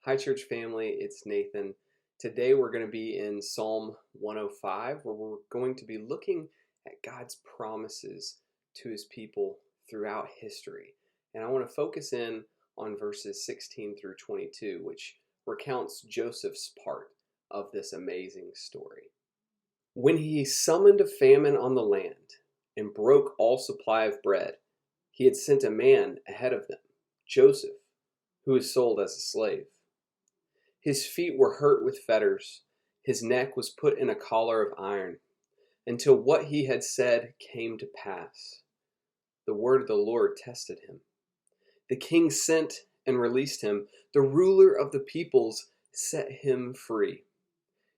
Hi, church family. It's Nathan. Today we're going to be in Psalm 105, where we're going to be looking at God's promises to his people throughout history. And I want to focus in on verses 16 through 22, which recounts Joseph's part of this amazing story. When he summoned a famine on the land and broke all supply of bread, he had sent a man ahead of them, Joseph, who was sold as a slave. His feet were hurt with fetters, his neck was put in a collar of iron, until what he had said came to pass. The word of the Lord tested him. The king sent and released him. The ruler of the peoples set him free.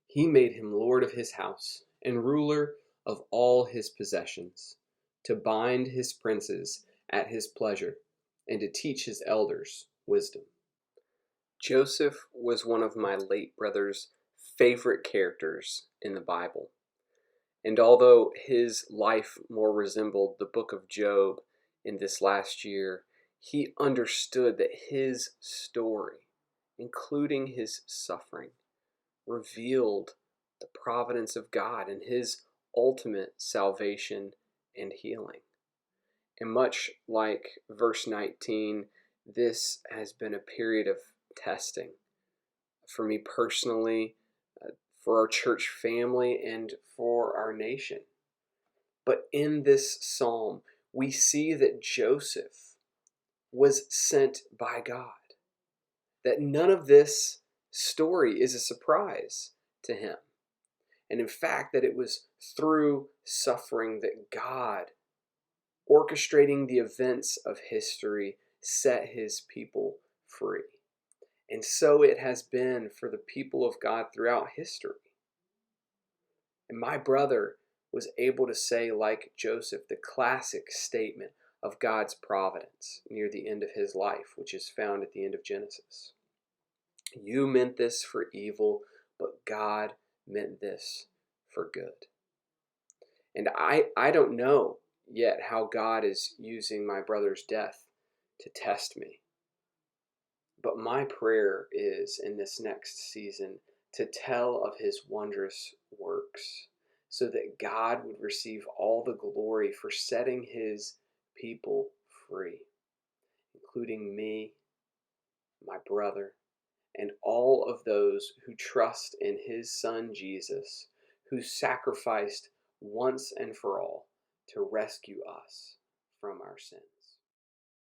He made him lord of his house and ruler of all his possessions, to bind his princes at his pleasure and to teach his elders wisdom. Joseph was one of my late brother's favorite characters in the Bible. And although his life more resembled the book of Job in this last year, he understood that his story, including his suffering, revealed the providence of God and his ultimate salvation and healing. And much like verse 19, this has been a period of testing for me personally, for our church family, and for our nation. But in this psalm, we see that Joseph was sent by God, that none of this story is a surprise to him. And in fact, that it was through suffering that God, orchestrating the events of history, set his people free. And so it has been for the people of God throughout history. And my brother was able to say, like Joseph, the classic statement of God's providence near the end of his life, which is found at the end of Genesis. You meant this for evil, but God meant this for good. And I don't know yet how God is using my brother's death to test me. But my prayer is in this next season to tell of his wondrous works, so that God would receive all the glory for setting his people free, including me, my brother, and all of those who trust in his son Jesus, who sacrificed once and for all to rescue us from our sins.